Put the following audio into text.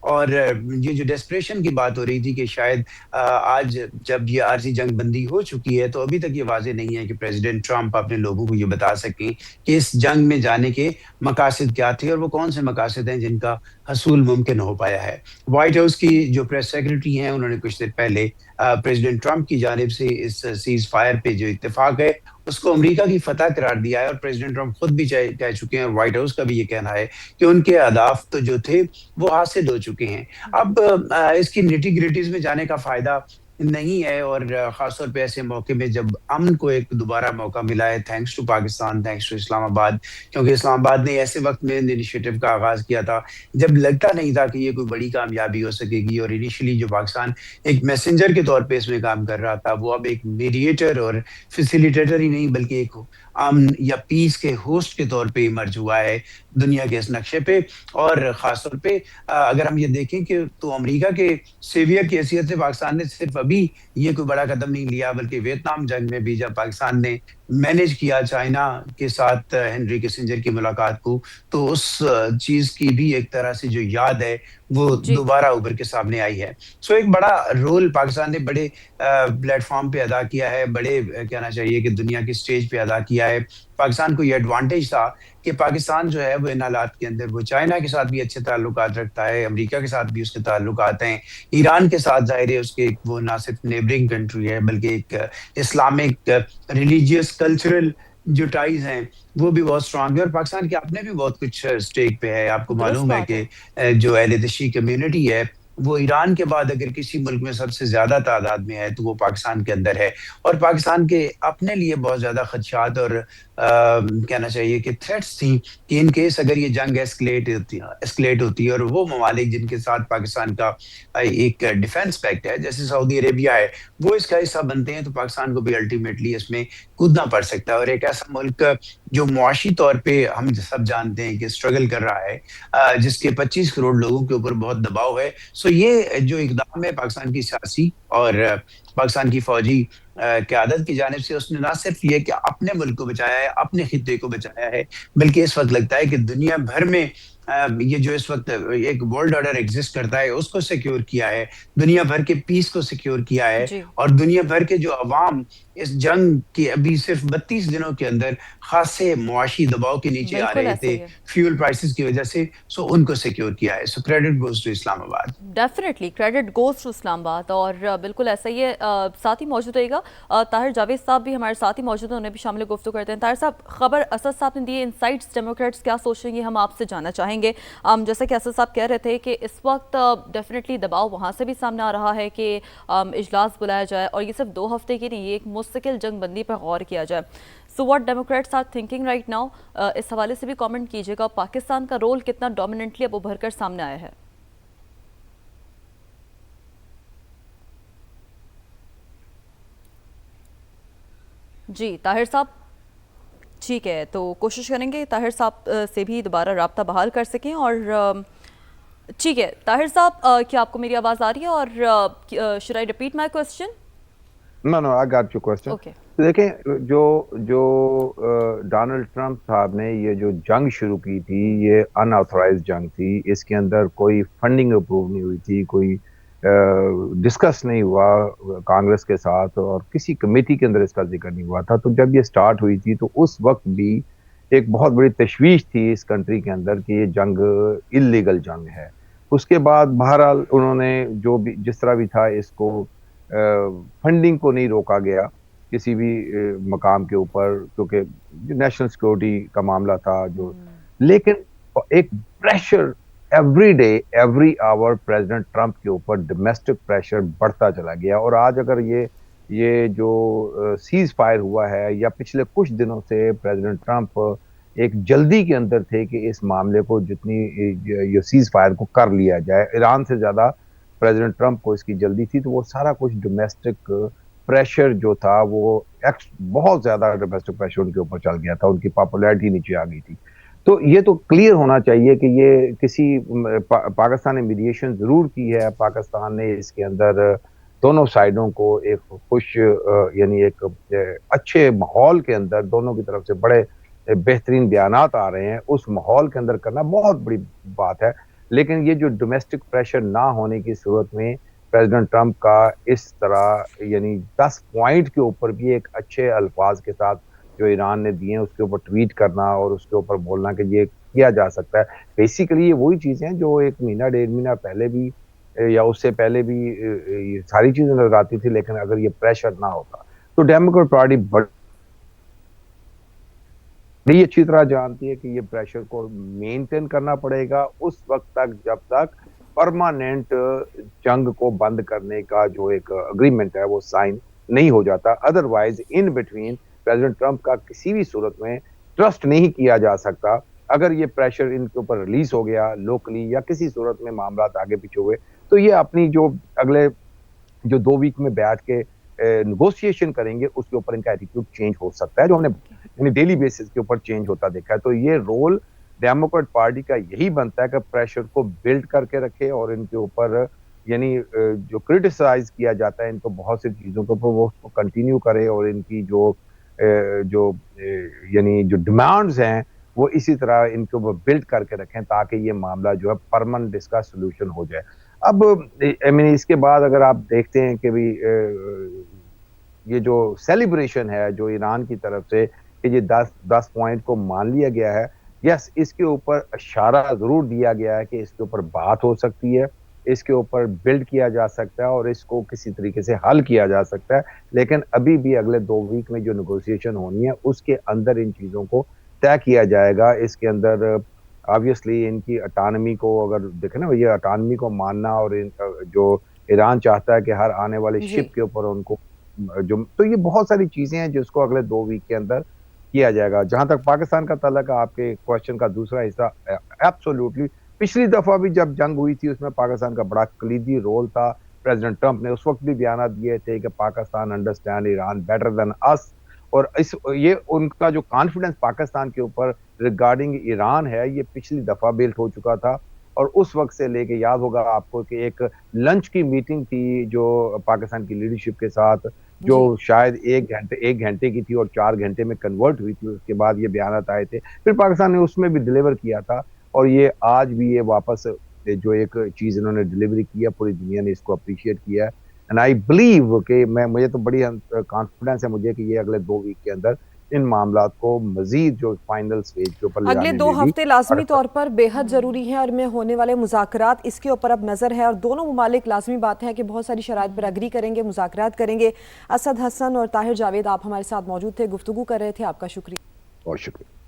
اور یہ جو ڈیسپریشن کی بات ہو رہی تھی کہ شاید آج جب یہ عارضی جنگ بندی ہو چکی ہے تو ابھی تک یہ واضح نہیں ہے کہ پریزیڈنٹ ٹرمپ اپنے لوگوں کو یہ بتا سکیں کہ اس جنگ میں جانے کے مقاصد کیا تھے اور وہ کون سے مقاصد ہیں جن کا حصول ممکن ہو پایا ہے. وائٹ ہاؤس کی جو پریس سیکرٹری ہیں انہوں نے کچھ دیر پہلے پریزیڈنٹ ٹرمپ کی جانب سے اس سیز فائر پہ جو اتفاق ہے اس کو امریکہ کی فتح قرار دیا ہے، اور پریزیڈنٹ ٹرمپ خود بھی کہہ چکے ہیں اور وائٹ ہاؤس کا بھی یہ کہنا ہے کہ ان کے اہداف تو جو تھے وہ حاصل ہو چکے ہیں. اب اس کی نیٹی گریٹیز میں جانے کا فائدہ نہیں ہے، اور خاص طور پہ ایسے موقع میں جب امن کو ایک دوبارہ موقع ملا ہے، thanks to Pakistan, thanks to Islamabad, کیونکہ اسلام آباد نے ایسے وقت میں انیشیٹو کا آغاز کیا تھا جب لگتا نہیں تھا کہ یہ کوئی بڑی کامیابی ہو سکے گی، اور انیشلی جو پاکستان ایک میسنجر کے طور پہ اس میں کام کر رہا تھا وہ اب ایک میڈیٹر اور فیسیلیٹیٹر ہی نہیں بلکہ ایک امن یا پیس کے ہوسٹ کے طور پہ ایمرج ہوا ہے دنیا کے اس نقشے پہ. اور خاص طور پہ اگر ہم یہ دیکھیں کہ تو امریکہ کے سیویئر کی حیثیت سے پاکستان نے صرف ابھی یہ کوئی بڑا قدم نہیں لیا، بلکہ ویتنام جنگ میں بھی جب پاکستان نے مینج کیا چائنا کے ساتھ ہنری کسنجر کی ملاقات کو، تو اس چیز کی بھی ایک طرح سے جو یاد ہے وہ جی دوبارہ ابھر کے سامنے آئی ہے. سو ایک بڑا رول پاکستان نے بڑے پلیٹ فارم پہ ادا کیا ہے، بڑے کہنا چاہیے کہ دنیا کی سٹیج پہ ادا کیا ہے. پاکستان کو یہ ایڈوانٹیج تھا کہ پاکستان جو ہے وہ ان حالات کے اندر وہ چائنا کے ساتھ بھی اچھے تعلقات رکھتا ہے، امریکہ کے ساتھ بھی اس کے تعلقات ہیں، ایران کے ساتھ ظاہر ہے اس کے وہ نہ صرف نیبرنگ کنٹری ہے بلکہ ایک اسلامک ریلیجیس کلچرل جو ٹائز ہیں وہ بھی بہت اسٹرانگ ہے، اور پاکستان کے اپنے بھی بہت کچھ اسٹیک پہ ہے. آپ کو درست معلوم ہے بات ہے. کہ جو اہل دشی کمیونٹی ہے وہ ایران کے بعد اگر کسی ملک میں سب سے زیادہ تعداد میں ہے تو وہ پاکستان کے اندر ہے، اور پاکستان کے اپنے لیے بہت زیادہ خدشات اور کہنا چاہیے کہ تھریٹس تھیں کہ ان کیس اگر یہ جنگ ایسکلیٹ ہوتی ہے، اور وہ ممالک جن کے ساتھ پاکستان کا ایک ڈیفنس پیکٹ ہے جیسے سعودی عربیہ ہے وہ اس کا حصہ بنتے ہیں تو پاکستان کو بھی الٹیمیٹلی اس میں کودنا پڑ سکتا ہے. اور ایک ایسا ملک جو معاشی طور پہ ہم سب جانتے ہیں کہ اسٹرگل کر رہا ہے، جس کے 25 کروڑ لوگوں کے اوپر بہت دباؤ ہے. سو یہ جو اقدام ہے پاکستان کی سیاسی اور پاکستان کی فوجی قیادت کی جانب سے، اس نے نہ صرف یہ کہ اپنے ملک کو بچایا ہے، اپنے خطے کو بچایا ہے، بلکہ اس وقت لگتا ہے کہ دنیا بھر میں یہ جو اس وقت ایک ورلڈ آرڈر ایگزسٹ کرتا ہے اس کو سیکیور کیا ہے، دنیا بھر کے پیس کو سیکیور کیا ہے، جی اور دنیا بھر کے جو عوام اس جنگ کے ابھی صرف 32 دنوں کے اندر خاصے معاشی دباؤ کے نیچے آ بالکل رہے ایسا تھے ہی ہے. فیول پرائسز کی وجہ سے، سو ان کو سیکیور کیا ہے. سو کریڈٹ گوز ٹو اسلام آباد. ڈیفینیٹلی کریڈٹ گوز ٹو اسلام آباد، اور بالکل ایسا ہی ہے. ساتھ ہی موجود رہے گا طاہر جاوید صاحب بھی ہمارے ساتھ ہی موجود ہیں، انہیں بھی شامل گفتگو کرتے ہیں. طاہر صاحب، خبر اسد صاحب نے دی انسائٹس ڈیموکریٹس کیا سوچ رہے ہیں ہم آپ سے جاننا چاہیں گے. جیسا کہ اسد صاحب کہہ رہے تھے کہ اس وقت ڈیفینیٹلی دباؤ وہاں سے بھی سامنے آ رہا ہے کہ اجلاس بلایا جائے، اور یہ صرف 2 ہفتے کی نہیں، یہ ایک مستقل جنگ بندی پر غور کیا جائے. So what democrats are thinking right now, اس حوالے سے بھی کامنٹ کیجیے گا. پاکستان کا رول کتنا ڈومیننٹلی اب ابھر کر سامنے آیا ہے؟ جی طاہر صاحب، ٹھیک ہے، تو کوشش کریں گے طاہر صاحب سے بھی دوبارہ رابطہ بحال کر سکیں. اور ٹھیک ہے طاہر صاحب، کیا آپ کو میری آواز آ رہی ہے؟ اور should I repeat my question? No, I got your question. Okay. دیکھیں جو ڈونلڈ ٹرمپ صاحب نے یہ جو جنگ شروع کی تھی یہ ان آتھورائز جنگ تھی، اس کے اندر کوئی فنڈنگ اپروو نہیں ہوئی تھی، کوئی ڈسکس نہیں ہوا کانگریس کے ساتھ، اور کسی کمیٹی کے اندر اس کا ذکر نہیں ہوا تھا. تو جب یہ سٹارٹ ہوئی تھی تو اس وقت بھی ایک بہت بڑی تشویش تھی اس کنٹری کے اندر کہ یہ جنگ اللیگل جنگ ہے. اس کے بعد بہرحال انہوں نے جو بھی جس طرح بھی تھا اس کو فنڈنگ کو نہیں روکا گیا کسی بھی مقام کے اوپر، کیونکہ نیشنل سیکورٹی کا معاملہ تھا جو. لیکن ایک pressure every day every hour president Trump کے اوپر ڈومیسٹک پریشر بڑھتا چلا گیا. اور آج اگر یہ جو سیز فائر ہوا ہے، یا پچھلے کچھ دنوں سے پریزیڈنٹ ٹرمپ ایک جلدی کے اندر تھے کہ اس معاملے کو جتنی یہ سیز فائر کو کر لیا جائے، ایران سے زیادہ پریزیڈنٹ ٹرمپ کو اس کی جلدی تھی. تو وہ سارا کچھ ڈومیسٹک پریشر جو تھا وہ بہت زیادہ ڈومیسٹک پریشر ان کے اوپر چل گیا تھا، ان کی پاپولیرٹی نیچے آ گئی تھی. تو یہ تو کلیئر ہونا چاہیے کہ یہ کسی پاکستان نے میڈیشن ضرور کی ہے، پاکستان نے اس کے اندر دونوں سائڈوں کو ایک خوش یعنی ایک اچھے ماحول کے اندر دونوں کی طرف سے بڑے بہترین بیانات آ رہے ہیں، اس ماحول کے اندر کرنا بہت بڑی بات ہے. لیکن یہ جو ڈومیسٹک پریشر نہ ہونے کی صورت میں پریزیڈنٹ ٹرمپ کا اس طرح یعنی 10 پوائنٹ کے اوپر بھی ایک اچھے الفاظ کے ساتھ جو ایران نے دیے ہیں اس کے اوپر ٹویٹ کرنا اور اس کے اوپر بولنا کہ یہ کیا جا سکتا ہے. بیسیکلی یہ وہی چیزیں ہیں جو ایک مہینہ 1.5 مہینہ پہلے بھی یا اس سے پہلے بھی یہ ساری چیزیں نظر آتی تھی, لیکن اگر یہ پریشر نہ ہوتا تو ڈیموکریٹ پارٹی بڑی اچھی طرح جانتی ہے کہ یہ پریشر کو مینٹین کرنا پڑے گا اس وقت تک جب تک پرماننٹ جنگ کو بند کرنے کا جو ایک اگریمنٹ ہے وہ سائن نہیں ہو جاتا. Otherwise in between president Trump کا کسی بھی صورت میں ٹرسٹ نہیں کیا جا سکتا. اگر یہ پریشر ان کے اوپر ریلیز ہو گیا لوکلی یا کسی صورت میں معاملات آگے پیچھے ہوئے تو یہ اپنی جو اگلے جو 2 ویک میں بیٹھ کے نیگوسیشن کریں گے اس کے اوپر ان کا ایٹیٹیوڈ چینج ہو سکتا ہے, جو ہم نے یعنی ڈیلی بیسس کے اوپر چینج ہوتا دیکھا ہے. تو یہ رول ڈیموکریٹ پارٹی کا یہی بنتا ہے کہ پریشر کو بلڈ کر کے رکھے اور ان کے اوپر یعنی جو کرٹیسائز کیا جاتا ہے ان کو بہت سی چیزوں کے اوپر وہ اس کو کنٹینیو کرے اور ان کی جو یعنی جو ڈیمانڈز ہیں وہ اسی طرح ان کے اوپر بلڈ کر کے رکھیں تاکہ یہ معاملہ جو ہے پرماننٹ اس کا سولوشن ہو جائے. اب اس کے بعد اگر آپ دیکھتے ہیں کہ بھی یہ جو سیلیبریشن ہے جو ایران کی طرف سے کہ یہ 10 پوائنٹ کو مان لیا گیا ہے, یس اس کے اوپر اشارہ ضرور دیا گیا ہے کہ اس کے اوپر بات ہو سکتی ہے, اس کے اوپر بلڈ کیا جا سکتا ہے اور اس کو کسی طریقے سے حل کیا جا سکتا ہے. لیکن ابھی بھی اگلے 2 ویک میں جو نیگوسیشن ہونی ہے اس کے اندر ان چیزوں کو طے کیا جائے گا. اس کے اندر آبویسلی ان کی اٹانمی کو اگر دیکھیں نا, یہ اٹانمی کو ماننا اور جو ایران چاہتا ہے کہ ہر آنے والی شپ کے اوپر ان کو تو یہ بہت ساری چیزیں ہیں جس کو اگلے 2 ویک کے اندر کیا جائے گا. جہاں تک پاکستان کا تعلق ہے آپ کے کوشچن کا دوسرا حصہ, ایبسولوٹلی پچھلی دفعہ بھی جب جنگ ہوئی تھی اس میں پاکستان کا بڑا کلیدی رول تھا. پریزیڈنٹ ٹرمپ نے اس وقت بھی بیانات دیے تھے کہ Pakistan understand Iran better than us, اور یہ ان کا جو کانفیڈنس پاکستان کے اوپر ریگارڈنگ ایران ہے یہ پچھلی دفعہ بلڈ ہو چکا تھا. اور اس وقت سے لے کے یاد ہوگا آپ کو کہ ایک لنچ کی میٹنگ تھی جو پاکستان کی لیڈرشپ کے ساتھ جو شاید 1 گھنٹے کی تھی اور 4 گھنٹے میں کنورٹ ہوئی تھی. اس کے بعد یہ بیانات آئے تھے, پھر پاکستان نے اس میں بھی ڈیلیور کیا تھا اور یہ آج بھی یہ واپس جو ایک چیز انہوں نے ڈیلیوری کیا پوری دنیا نے اس کو اپریشیٹ کیا ہے. اینڈ آئی بلیو کہ مجھے تو بڑی کانفیڈنس ہے مجھے کہ یہ اگلے 2 ویک کے اندر ان معاملات کو مزید جو فائنل سٹیج کے اوپر اگلے 2 ہفتے لازمی طور پر بے حد ضروری ہیں اور میں ہونے والے مذاکرات اس کے اوپر اب نظر ہے اور دونوں ممالک لازمی بات ہے کہ بہت ساری شرائط پر اگری کریں گے, مذاکرات کریں گے. اسد حسن اور طاہر جاوید آپ ہمارے ساتھ موجود تھے, گفتگو کر رہے تھے, آپ کا شکریہ. بہت شکریہ.